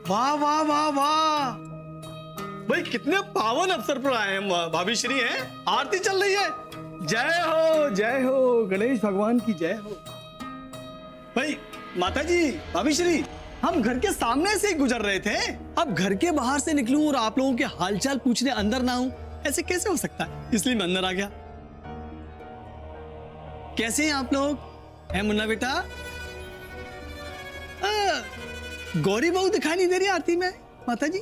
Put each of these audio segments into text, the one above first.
वाह वाह वाह वाह, भाई कितने पावन अवसर पर आए हैं भाभी श्री हैं। आरती चल रही है। जय हो गणेश भगवान की जय हो। भाई माता जी, भाभी श्री, हम घर के सामने से ही गुजर रहे थे। अब घर के बाहर से निकलूं और आप लोगों के हालचाल पूछने अंदर ना आऊं, ऐसे कैसे हो सकता है? इसलिए मैं अंदर आ गया। कैसे हैं आप लोग? है मुन्ना बेटा? गौरी बहू दिखाई नहीं दे रही आरती में माता जी।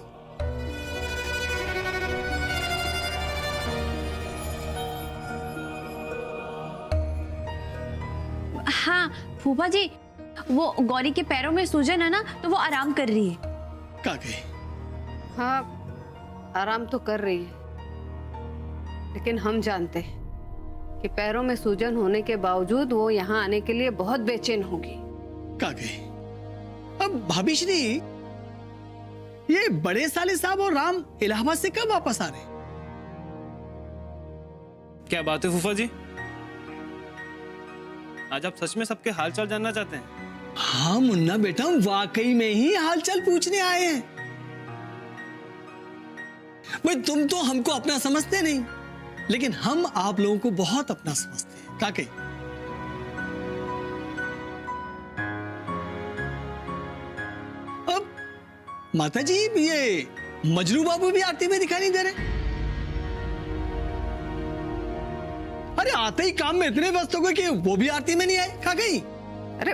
हाँ फूफा जी, वो गौरी के पैरों में सूजन है ना, तो वो आराम कर रही है। कहाँ गई? हाँ आराम तो कर रही है, लेकिन हम जानते हैं कि पैरों में सूजन होने के बावजूद वो यहाँ आने के लिए बहुत बेचैन होगी। कहाँ गई? अब भाभी श्री, ये बड़े साले साहब और राम इलाहाबाद से कब वापस आ रहे? क्या बात है फूफा जी, आज आप सच में सबके हालचाल जानना चाहते हैं? हाँ मुन्ना बेटा, हम वाकई में ही हालचाल पूछने आए हैं। भाई तुम तो हमको अपना समझते नहीं, लेकिन हम आप लोगों को बहुत अपना समझते हैं। काके? अब माता जी, ये मजनू बाबू भी आरती में दिखाई नहीं दे रहे। अरे आते ही काम में इतने व्यस्त हो गए कि वो भी आरती में नहीं आए। कहाँ गई? अरे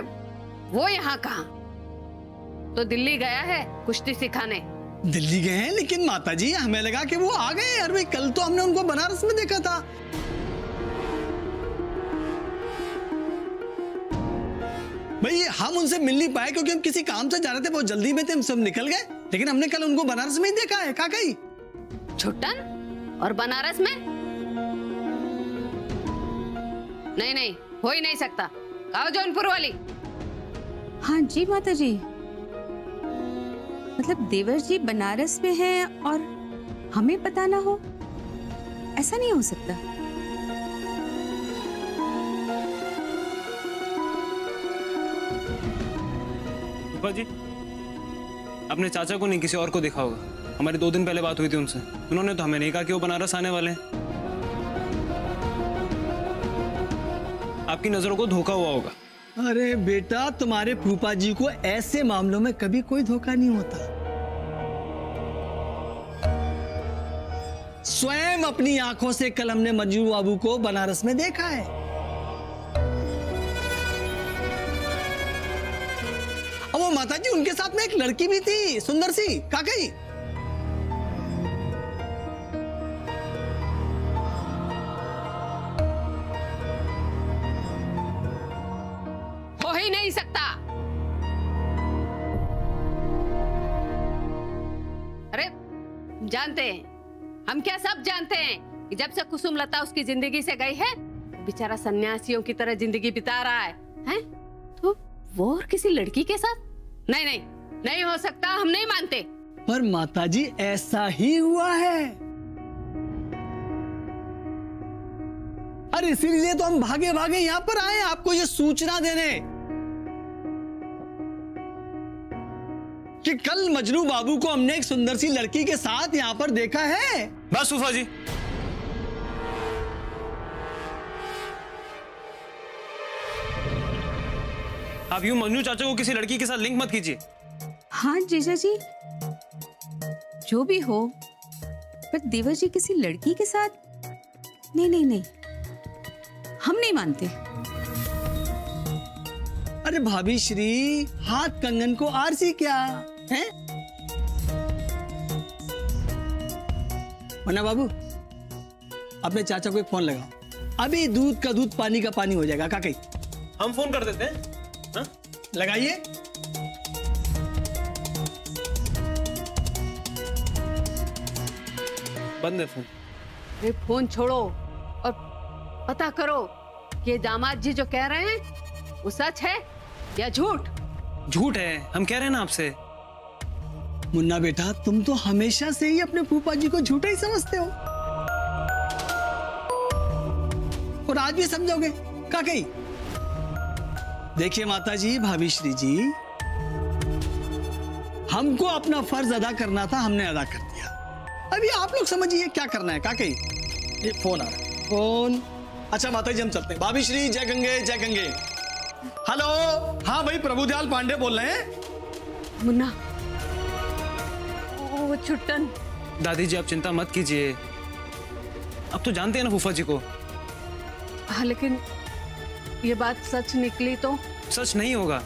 वो यहाँ कहाँ, तो दिल्ली गया है कुश्ती सिखाने। दिल्ली गए हैं, लेकिन माता जी हमें लगा कि वो आ गए। अरे भाई कल तो हमने उनको बनारस में देखा था। भाई हम उनसे मिल नहीं पाए क्योंकि हम किसी काम से जा रहे थे, बहुत जल्दी में थे, हम सब निकल गए। लेकिन हमने कल उनको बनारस में ही देखा है। कहाँ गई? छुट्टन और बनारस में? नहीं नहीं, हो ही नहीं सकता। कहो जौनपुर वाली। हाँ जी माता जी, मतलब देवर जी बनारस में हैं और हमें पता ना हो, ऐसा नहीं हो सकता। फूफा जी, अपने चाचा को नहीं किसी और को देखा होगा। हमारी 2 दिन पहले बात हुई थी उनसे, उन्होंने तो हमें नहीं कहा कि वो बनारस आने वाले हैं। आपकी नजरों को धोखा हुआ होगा। अरे बेटा, तुम्हारे फूफा जी को ऐसे मामलों में कभी कोई धोखा नहीं होता। स्वयं अपनी आंखों से कल हमने मजनू बाबू को बनारस में देखा है। अब वो माता जी, उनके साथ में एक लड़की भी थी, सुंदर सी। कहाँ गई? हो ही नहीं सकता। अरे जानते हैं, हम क्या सब जानते हैं कि जब से कुसुम लता उसकी जिंदगी से गई है, बेचारा सन्यासियों की तरह जिंदगी बिता रहा है, हैं? तो वो और किसी लड़की के साथ? नहीं नहीं, नहीं हो सकता, हम नहीं मानते। पर माता जी ऐसा ही हुआ है। अरे इसीलिए तो हम भागे भागे यहाँ पर आए आपको ये सूचना देने कि कल मजनू बाबू को हमने एक सुंदर सी लड़की के साथ यहाँ पर देखा है। बस फूफा जी, आप यूं मजनू चाचा को किसी लड़की के साथ लिंक मत कीजिए। हाँ जीजा जी, जो भी हो, पर देवर जी किसी लड़की के साथ? नहीं नहीं नहीं, हम नहीं मानते। अरे भाभी श्री, हाथ कंगन को आरसी क्या है? मन्ना बाबू, अपने चाचा को एक फोन लगाओ। अभी दूध का दूध, पानी का पानी हो जाएगा। काकी, हम फोन कर देते हैं। हाँ? लगाइए। बंद है फोन। अरे फोन छोड़ो और पता करो ये दामाद जी जो कह रहे हैं वो सच है या झूठ? झूठ है, हम कह रहे हैं ना आपसे। मुन्ना बेटा, तुम तो हमेशा से ही अपने फूफा जी को झूठा ही समझते हो और आज भी समझोगे। काकी, देखिए माता जी, भाभी श्री जी, हमको अपना फर्ज अदा करना था, हमने अदा कर दिया। अभी आप लोग समझिए क्या करना है। काके ये फोन आ रहा है, फोन। अच्छा माता जी हम चलते हैं। भाभी श्री जय गंगे जय गंगे। हेलो, हाँ भाई प्रभुदयाल पांडे बोल रहे हैं। मुन्ना, वो छुट्टन। दादी जी आप चिंता मत कीजिए, अब तो जानते हैं ना फूफा जी को। हाँ लेकिन ये बात सच निकली तो? सच नहीं होगा,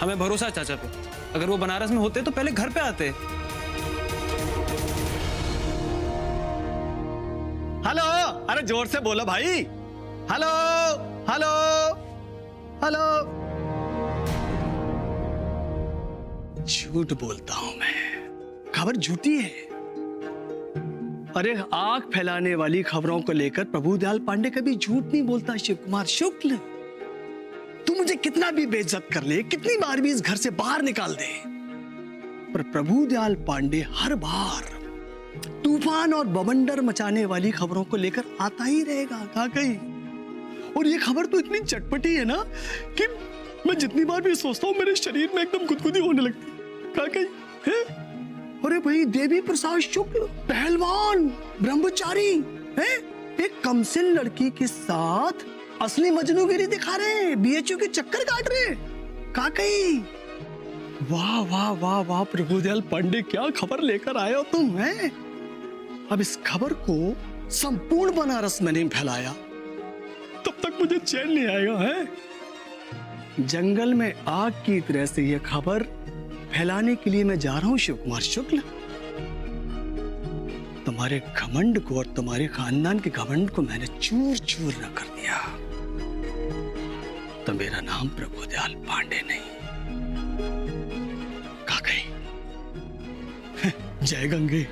हमें भरोसा है चाचा पे। अगर वो बनारस में होते तो पहले घर पे आते। हेलो, अरे जोर से बोलो भाई। Hello hello hello. झूठ बोलता हूं मैं, खबर झूठी है। अरे आग फैलाने वाली खबरों को लेकर प्रभुदयाल पांडे कभी झूठ नहीं बोलता। शिव कुमार शुक्ल, तू मुझे कितना भी बेइज्जत कर ले, कितनी बार भी इस घर से बाहर निकाल दे, पर प्रभुदयाल पांडे हर बार तूफान और बवंडर मचाने वाली खबरों को लेकर आता ही रहेगा। कहाँ कहीं। और ये खबर तो इतनी चटपटी है ना कि मैं जितनी बार भी सोचता हूँ मेरे शरीर में एकदम गुदगुदी होने लगती है। कहाँ कहीं है? अरे भाई देवी प्रसाद शुक्ल, पहलवान, ब्रह्मचारी है, एक कमसिन लड़की के साथ असली मजनूगिरी दिखा रहे, बीएचयू के चक्कर काट रहे। कहाँ कहीं। वाह वाह वाह वाह प्रभुदयाल पांडे, क्या खबर लेकर आए हो तुम हैं? अब इस खबर को संपूर्ण बनारस में नहीं फैलाया तब तक मुझे चैन नहीं आएगा है। जंगल में आग की तरह से यह खबर फैलाने के लिए मैं जा रहा हूं शिव कुमार शुक्ल। तुम्हारे घमंड को और तुम्हारे खानदान के घमंड को मैंने चूर चूर न कर दिया तो मेरा नाम प्रभुदयाल पांडे नहीं। कहाँ गई? जय गंगे।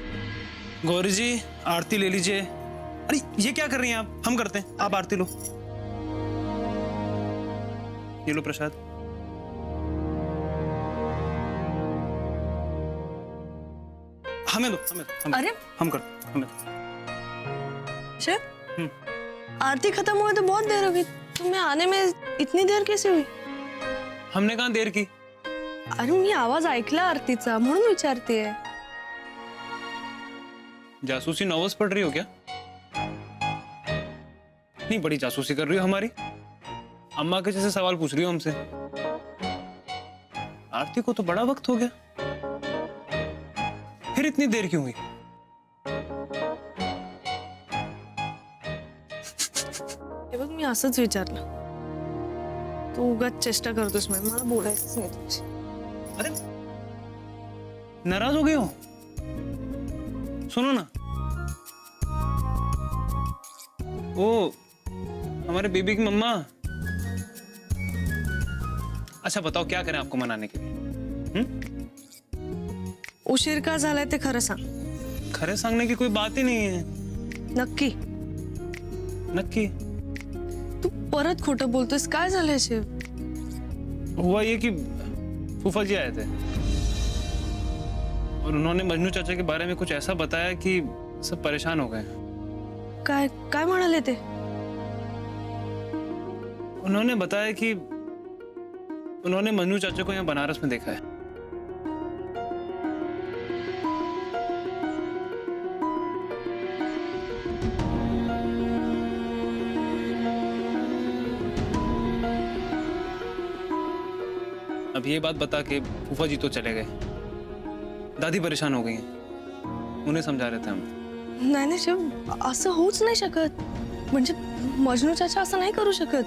गौरी जी आरती ले लीजिए। अरे ये क्या कर रही हैं आप? हम करते हैं, आप आरती लो। ये लो प्रसाद। हमें दो, हमें। अरे हम करते, हमें दो। शिव, आरती खत्म हुए तो बहुत देर हो गई, तुम्हें आने में इतनी देर कैसे हुई? हमने कहाँ देर की? अरे मी आवाज ऐकला आरतीचा म्हणून विचारतेय। जासूसी नॉवेल्स पढ़ रही हो क्या? नहीं बड़ी जासूसी कर रही हो हमारी। अम्मा के जैसे सवाल पूछ रही हो हमसे। आरती को तो बड़ा वक्त हो गया, फिर इतनी देर क्यों हुई? हे बघ मी असंच विचारलं, तू उगाच चेष्टा करतोस, मला बोलायचंच नाही तुझी। अरे नाराज हो गए हो? सुनो ना, ओ हमारे बेबी की मम्मा। अच्छा बताओ क्या करें आपको मनाने के लिए? उशीर का झालाय ते खरं सांग। खरे सांगने की कोई बात ही नहीं है। नक्की? नक्की तू परत खोटं बोलतोयस, काय झालंय शिव? हुआ ये कि फूफा जी आए थे और उन्होंने मजनू चाचा के बारे में कुछ ऐसा बताया कि सब परेशान हो गए। काय काय म्हणाले ते? उन्होंने बताया कि उन्होंने मजनू चाचा को यहाँ बनारस में देखा है। अब ये बात बता के फूफा जी तो चले गए, दादी परेशान हो गई हैं, उन्हें समझा रहे थे हम। नाही नाही शिव, असं होऊच नाही शकत। म्हणजे मजनू चाचा असं नाही करू शकत।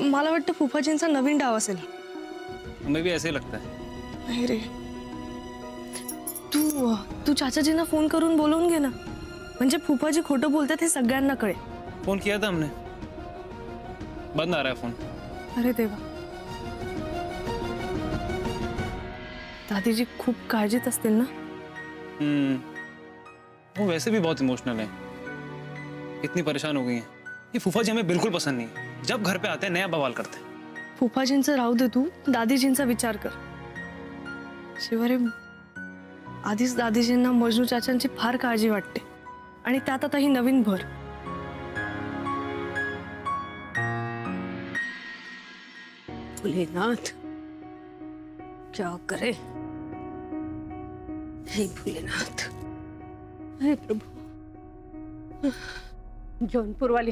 मला वाटतं फुफाजींचा नवीन डाव असेल। हमें भी ऐसे ही लगता है। नाही रे, तू चाचाजींना फोन करून बोलवून घे ना, म्हणजे फुफाजी खोटं बोलतात हे सगळ्यांना कळेल। फोन किया था हमने, बंद आ रहा है फोन। अरे देवा, दादीजी खूप काळजीत असतील ना? वो वैसे भी बहुत इमोशनल है, इतनी परेशान हो गई हैं। ये फूफा जी हमें बिल्कुल पसंद नहीं है, जब घर पे आते हैं नया बवाल करते हैं। फुफाजींचं राहू दे, तू दादीजींचा विचार कर। शिवारे, आधीच दादीजींना मजनू चाचांची फार काळजी वाटते आणि त्यात आता ही नवीन भर। भोलेनाथ, क्या करे। हे भोलेनाथ, हे प्रभु। जौनपुर वाली,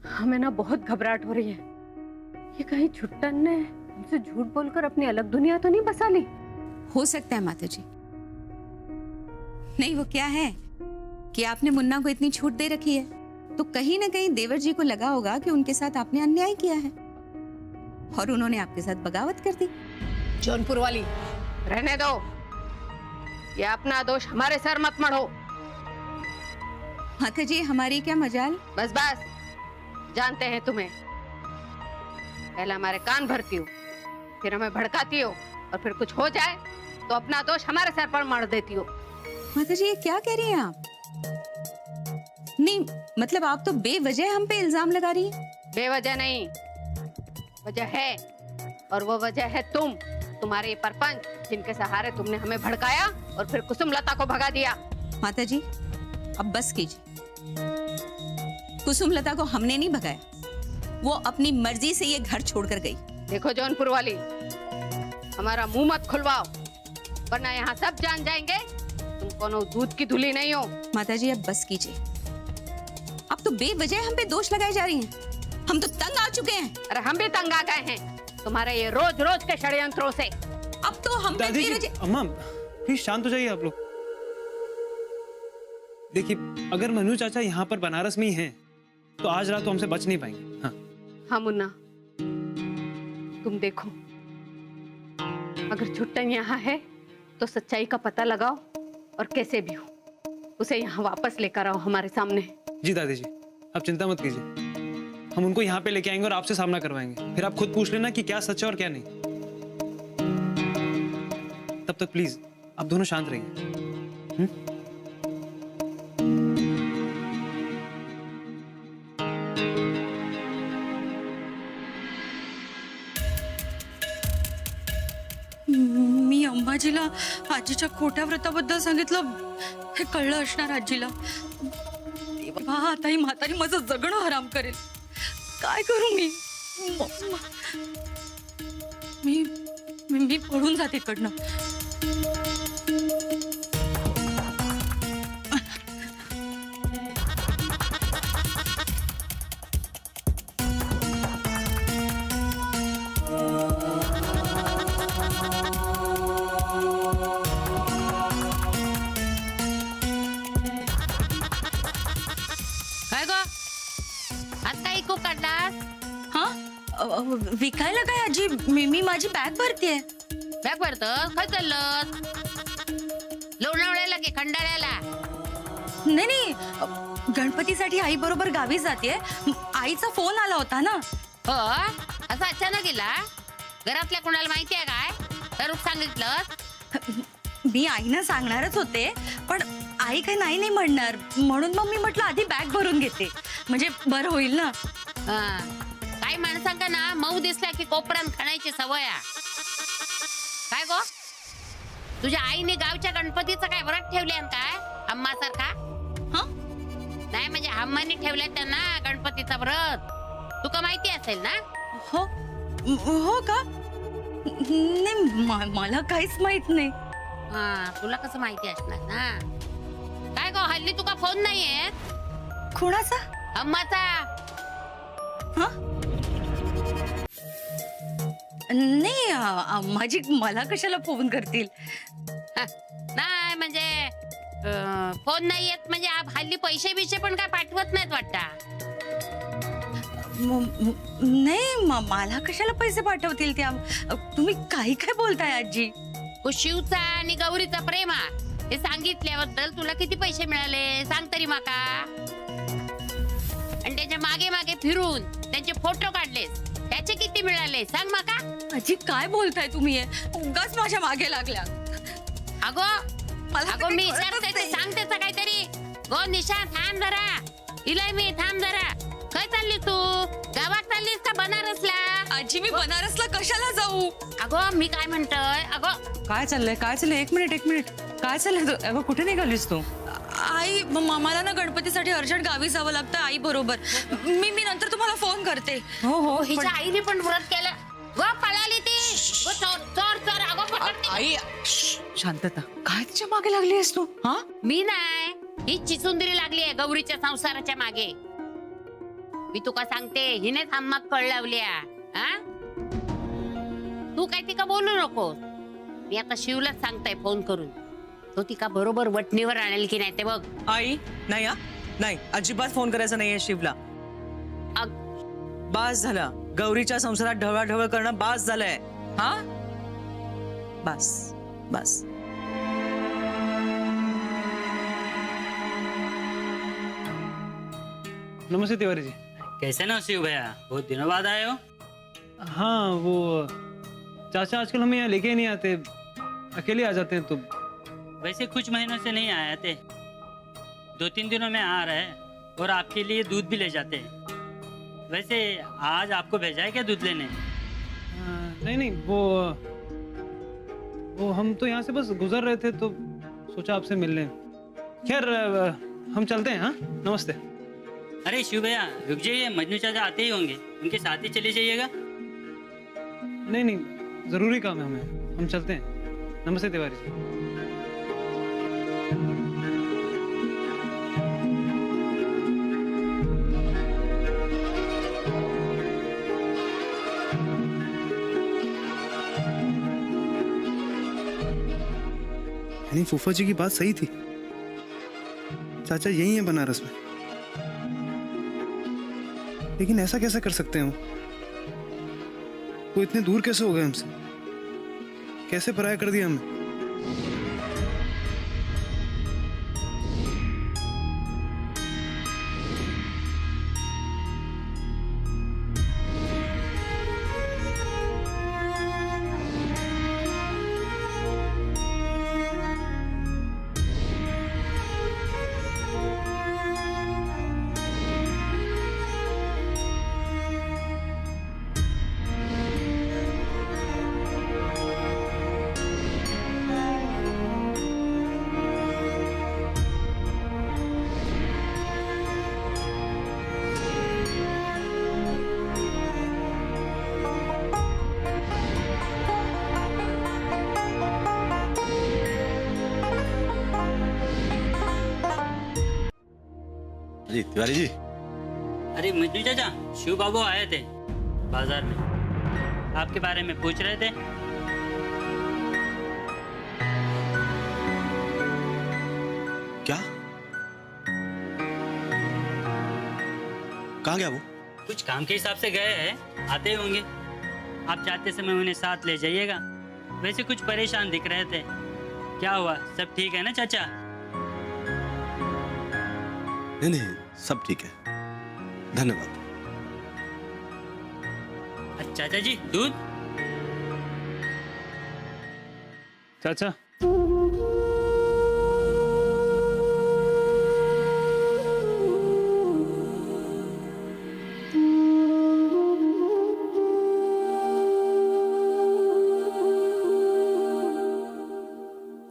हमें ना बहुत घबराहट हो रही है। ये कहीं छुट्टन ने हमसे झूठ बोलकर अपनी अलग दुनिया तो नहीं बसा ली? हो सकता है माता जी। नहीं, वो क्या है कि आपने मुन्ना को इतनी छूट दे रखी है, तो कहीं ना कहीं देवर जी को लगा होगा कि उनके साथ आपने अन्याय किया है और उन्होंने आपके साथ बगावत कर दी। जौनपुर वाली, रहने दो। ये अपना दोष हमारे सर मत मढ़ो। माता जी, हमारी क्या मजाल। बस बस, जानते हैं तुम्हें। पहले हमारे कान भरती हो, फिर हमें भड़काती हो, और फिर कुछ हो जाए तो अपना दोष हमारे सर पर मढ़ देती हो। माता जी, ये क्या कह रही हैं आप? नहीं, मतलब आप तो बेवजह हम पे इल्जाम लगा रही हैं। बेवजह नहीं, वजह है, और वो वजह है तुम, तुम्हारे ये परपंच, जिनके सहारे तुमने हमें भड़काया और फिर कुसुम लता को भगा दिया। माता जी, अब बस कीजिए। कुसुम लता को हमने नहीं भगाया, वो अपनी मर्जी से ये घर छोड़कर गई। देखो जौनपुर वाली, हमारा मुंह मत खुलवाओ, वरना यहाँ सब जान जाएंगे तुम कोनो दूध की धुली नहीं हो। माता जी, अब बस कीजिए। अब तो बेवजह हम पे दोष लगाए जा रही हैं। हम तो तंग आ चुके हैं। अरे हम भी तंग आ गए हैं तुम्हारे ये रोज रोज के षड्यंत्रों से। अब तो हम पे दादी जी, बेवजह। अम्मा प्लीज शांत हो जाइए आप लोग। देखिए, अगर मनु चाचा यहाँ पर बनारस में ही हैं, तो आज रात तो हमसे बच नहीं पाएंगे। हाँ हाँ मुन्ना, तुम देखो, अगर छुट्टन यहाँ है तो सच्चाई का पता लगाओ, और कैसे भी हो उसे यहाँ वापस लेकर आओ हमारे सामने। जी दादी जी, आप चिंता मत कीजिए, हम उनको यहाँ पे लेके आएंगे और आपसे सामना करवाएंगे। फिर आप खुद पूछ लेना कि क्या सच है और क्या नहीं। तब तक प्लीज आप दोनों शांत रहिए। मी अंबाजीला आजीच्या खोट्या व्रताबद्दल सांगितलं, हे कळलं असणार आजीला। देवा, आता ही म्हातारी माझं जगणं हराम करेल। काय करू मी? मी मी पळून जाते इकडनं। काय गो, आज काय इको काढलास? हाँ, विकायला काय आजी? मी माझी बॅग भरतेय। बॅग भरतं? काय चाललं? लोणावळ्याला की खंडाळ्याला? नाही नाही, गणपतीसाठी आई बरोबर गावी जाते। आईचा फोन आला होता ना। हो, असं अचानक गेला? घरातल्या कोणाला माहिती आहे काय? तर सांगितलं? मी आईना सांगणारच होते, पण आई काही नाही नाही म्हणणार, म्हणून मग मी म्हटलं आधी बॅग भरून घेते, म्हणजे बरं होईल ना। काही माणसांका ना मऊ दिसला की कोपरान खाण्याची सवय आहे. काय गो, तुझ्या आईने गावच्या गणपतीचं काय व्रत ठेवले काय अम्मासारखा? नाही म्हणजे अम्माने ठेवलंय त्यांना गणपतीचा व्रत, तुका माहिती असेल ना? हो हो का? नाही, मला काहीच माहित नाही। तुला कसं माहिती असणार ना? काय गो, हल्ली तुका फोन नाहीये? कोणाचा? अम्माचा. नाही, माझी मला कशाला फोन करतील? नाही म्हणजे फोन नाही येत म्हणजे हल्ली पैसे बिशे पण काय पाठवत नाहीत वाटतं. नाही, मला कशाला पैसे पाठवतील त्या? तुम्ही काही काय बोलताय आजी? शिवचा आणि गौरीचा प्रेम हे सांगितल्याबद्दल तुला किती पैसे मिळाले सांग तरी माका? आणि त्याच्या मागे मागे फिरून त्यांचे फोटो काढलेस, त्याचे किती मिळाले सांग माका? आजी काय बोलताय तुम्ही? उगाच माझ्या मागे लागल्या. अगो मी विचारते ते सांग त्याचं काहीतरी. गो निशा, थांब जरा. इलाय मी, थांब जरा. काय चालली तू? गावात चाललीस का बनारसला? आजी, मी बनारसला कशाला जाऊ? अगो मी काय म्हणतोय, अगो काय चाललंय? एक मिनिट काय चाललंय? अगं कुठे निघालीस तू? आई, मला ना गणपतीसाठी अर्जंट गावी जावं लागतं आई बरोबर. मी नंतर तुम्हाला फोन करते. हो हिच्या आईने पण व्रत केलं. गो पळाली ती. गो चोर चोर चोर आई शांतता काय तिच्या मागे लागली आहेस तू हा मी नाही, ही चिचुंदरी लागली आहे गौरीच्या संसाराच्या मागे. मी तुका सांगते, हिनेच हम्माक कळ लावल्या. हा, तू काय तिका बोलू नको. मी आता शिवलाच सांगताय फोन करून, तो तिका बरोबर वटणीवर आणेल की नाही ते बघ. आई नाही हा नाही अजिबात फोन करायचा नाहीये शिवला. बास झाला, गौरीच्या संसारात ढवळाढवळ करणं बास झालंय. हा बस बस. नमस्ते तिवारी जी. कैसे ना शिव भैया, बहुत दिनों बाद आए हो. हाँ वो चाचा आजकल हमें यहाँ लेके ही नहीं आते, अकेले आ जाते हैं तो. वैसे कुछ महीनों से नहीं आए थे, 2-3 दिनों में आ रहे हैं और आपके लिए दूध भी ले जाते हैं. वैसे आज आपको भेजा है क्या दूध लेने? नहीं नहीं वो हम तो यहाँ से बस गुजर रहे थे तो सोचा आपसे मिल लें. खैर हम चलते हैं. हाँ नमस्ते. अरे शिव भैया रुक जाइए, मजनू चाचा आते ही होंगे, उनके साथ ही चले जाइएगा. नहीं नहीं जरूरी काम है हमें, हम चलते हैं. नमस्ते तिवारी जी. यानी फूफा जी की बात सही थी, चाचा यही है बनारस में. लेकिन ऐसा कैसे कर सकते हैं वो इतने दूर कैसे हो गए हमसे, कैसे पराया कर दिया हमें. जी तिवारी जी. अरे मजनू चाचा, शिव बाबू आए थे बाजार में, आपके बारे में पूछ रहे थे. क्या? कहाँ गया वो? कुछ काम के हिसाब से गए हैं, आते ही होंगे. आप जाते समय उन्हें साथ ले जाइएगा. वैसे कुछ परेशान दिख रहे थे. क्या हुआ, सब ठीक है ना चाचा? नहीं नहीं सब ठीक है, धन्यवाद. चाचा जी दूध. चाचा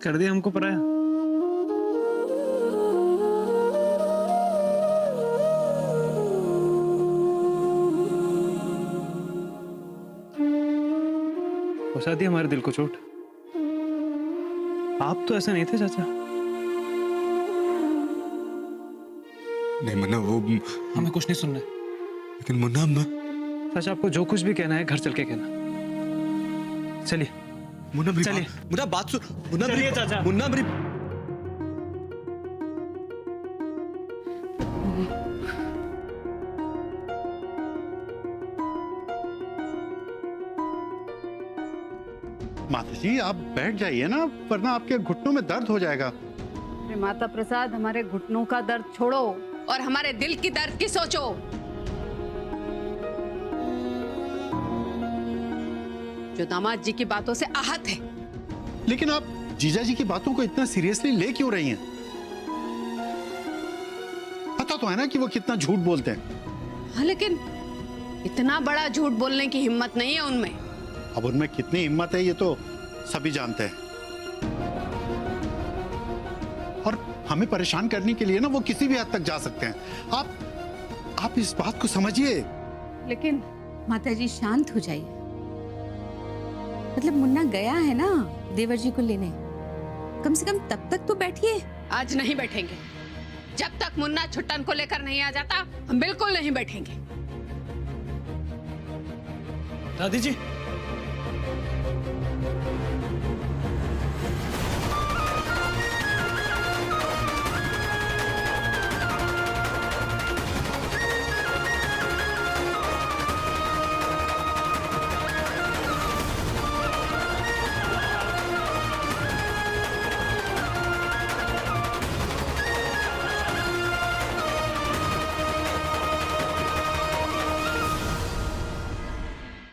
कर दिया हमको पराया. पहुंचा दी हमारे दिल को चोट. आप तो ऐसा नहीं थे चाचा. नहीं मुन्ना, वो हमें कुछ नहीं सुनना है. लेकिन मुन्ना मैं चाचा आपको जो कुछ भी कहना है घर चल के कहना. चलिए मुन्ना मेरी चलिए. मुन्ना बात सुन. मुन्ना चलिए मेरी चाचा. मुन्ना मेरी माता जी आप बैठ जाइए ना, वरना आपके घुटनों में दर्द हो जाएगा. अरे माता प्रसाद, हमारे घुटनों का दर्द छोड़ो और हमारे दिल की दर्द की सोचो. जो दामाद जी की बातों से आहत है. लेकिन आप जीजा जी की बातों को इतना सीरियसली ले क्यों रही हैं? पता तो है ना कि वो कितना झूठ बोलते हैं. हाँ, लेकिन इतना बड़ा झूठ बोलने की हिम्मत नहीं है उनमें. अब उनमें कितनी हिम्मत है ये तो सभी जानते हैं. और हमें परेशान करने के लिए ना वो किसी भी हद तक जा सकते हैं. आप इस बात को समझिए. लेकिन माता जी शांत हो जाइए. मतलब मुन्ना गया है ना देवर जी को लेने, कम से कम तब तक तो बैठिए। आज नहीं बैठेंगे। जब तक मुन्ना छुट्टन को लेकर नहीं आ जाता हम बिल्कुल नहीं बैठेंगे। दादी जी